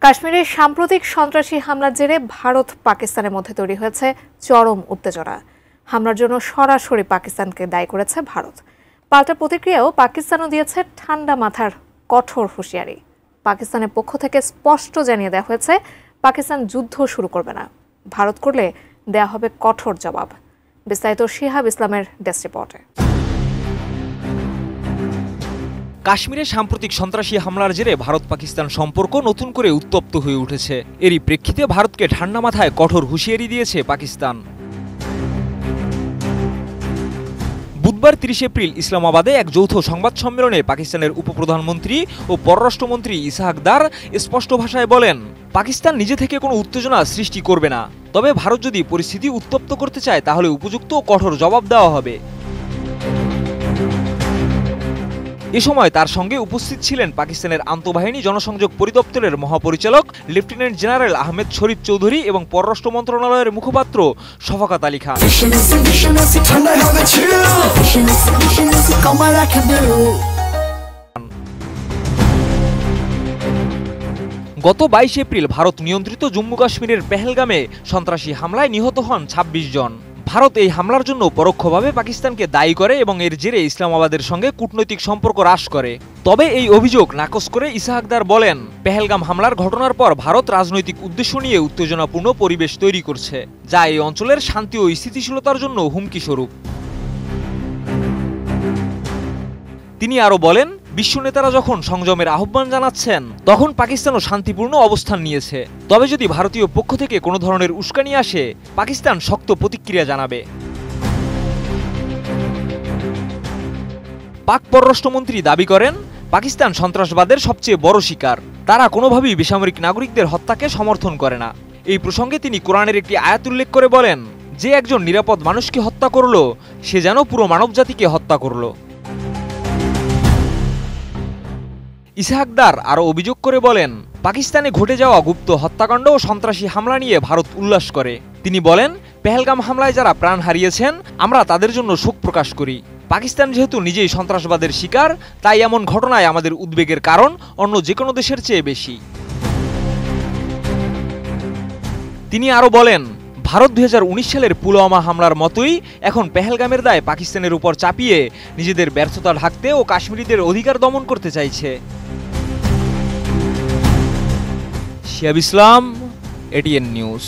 কাশ্মীরে সাম্প্রতিক সন্ত্রাসী হামলার জেরে ভারত পাকিস্তানের মধ্যে তৈরি হয়েছে চরম উত্তেজনা। হামলার জন্য সরাসরি পাকিস্তানকে দায়ী করেছে ভারত। পাল্টা প্রতিক্রিয়াও পাকিস্তানও দিয়েছে ঠান্ডা মাথার কঠোর হুঁশিয়ারি। পাকিস্তানের পক্ষ থেকে স্পষ্ট জানিয়ে দেওয়া হয়েছে, পাকিস্তান যুদ্ধ শুরু করবে না, ভারত করলে দেয়া হবে কঠোর জবাব। বিস্তারিত শিহাব ইসলামের ডেস্ক রিপোর্টে। কাশ্মীরে সাম্প্রতিক সন্ত্রাসী হামলার জেরে ভারত পাকিস্তান সম্পর্ক নতুন করে উত্তপ্ত হয়ে উঠেছে। এরই প্রেক্ষিতে ভারতকে ঠান্ডা মাথায় কঠোর হুঁশিয়ারি দিয়েছে পাকিস্তান। বুধবার ৩০ এপ্রিল ইসলামাবাদে এক যৌথ সংবাদ সম্মেলনে পাকিস্তানের উপপ্রধানমন্ত্রী ও পররাষ্ট্রমন্ত্রী ইসহাক দার স্পষ্ট ভাষায় বলেন, পাকিস্তান নিজে থেকে কোনো উত্তেজনা সৃষ্টি করবে না, তবে ভারত যদি পরিস্থিতি উত্তপ্ত করতে চায় তাহলে উপযুক্ত ও কঠোর জবাব দেওয়া হবে। এ সময় তার সঙ্গে উপস্থিত ছিলেন পাকিস্তানের আন্তঃবাহিনী জনসংযোগ পরিদপ্তরের মহাপরিচালক লেফটেন্যান্ট জেনারেল আহমেদ শরীফ চৌধুরী এবং পররাষ্ট্র মন্ত্রণালয়ের মুখপাত্র শফাকাত আলী খান। গত ২২ এপ্রিল ভারত নিয়ন্ত্রিত জম্মু কাশ্মীরের পেহেলগামে সন্ত্রাসী হামলায় নিহত হন ২৬ জন। ভারত এই হামলার জন্য পরোক্ষভাবে পাকিস্তানকে দায়ী করে এবং এর জেরে ইসলামাবাদের সঙ্গে কূটনৈতিক সম্পর্ক হ্রাস করে। তবে এই অভিযোগ নাকচ করে ইসহাক দার বলেন, পেহেলগাম হামলার ঘটনার পর ভারত রাজনৈতিক উদ্দেশ্য নিয়ে উত্তেজনাপূর্ণ পরিবেশ তৈরি করছে, যা এই অঞ্চলের শান্তি ও স্থিতিশীলতার জন্য হুমকি স্বরূপ। তিনি আরও বলেন, বিশ্ব নেতারা যখন সংযমের আহ্বান জানাচ্ছেন তখন পাকিস্তানও শান্তিপূর্ণ অবস্থান নিয়েছে। তবে যদি ভারতীয় পক্ষ থেকে কোনো ধরনের উস্কানি আসে, পাকিস্তান শক্ত প্রতিক্রিয়া জানাবে। পাক পররাষ্ট্রমন্ত্রী দাবি করেন, পাকিস্তান সন্ত্রাসবাদের সবচেয়ে বড় শিকার। তারা কোনোভাবেই বেসামরিক নাগরিকদের হত্যাকে সমর্থন করে না। এই প্রসঙ্গে তিনি কোরআনের একটি আয়াত উল্লেখ করে বলেন, যে একজন নিরাপদ মানুষকে হত্যা করলো, সে যেন পুরো মানবজাতিকে হত্যা করলো। ইসহাক দার আরও অভিযোগ করে বলেন, পাকিস্তানে ঘটে যাওয়া গুপ্ত হত্যাকাণ্ড ও সন্ত্রাসী হামলা নিয়ে ভারত উল্লাস করে। তিনি বলেন, পেহেলগাম হামলায় যারা প্রাণ হারিয়েছেন, আমরা তাদের জন্য শোক প্রকাশ করি। পাকিস্তান যেহেতু নিজেই সন্ত্রাসবাদের শিকার, তাই এমন ঘটনায় আমাদের উদ্বেগের কারণ অন্য যে কোনো দেশের চেয়ে বেশি। তিনি আরও বলেন, ভারত ২০১৯ সালের পুলওয়ামা হামলার মতোই এখন পেহেলগামের দায় পাকিস্তানের উপর চাপিয়ে নিজেদের ব্যর্থতা ঢাকতে ও কাশ্মীরিদের অধিকার দমন করতে চাইছে। শিহাব ইসলাম, এটিএন নিউজ।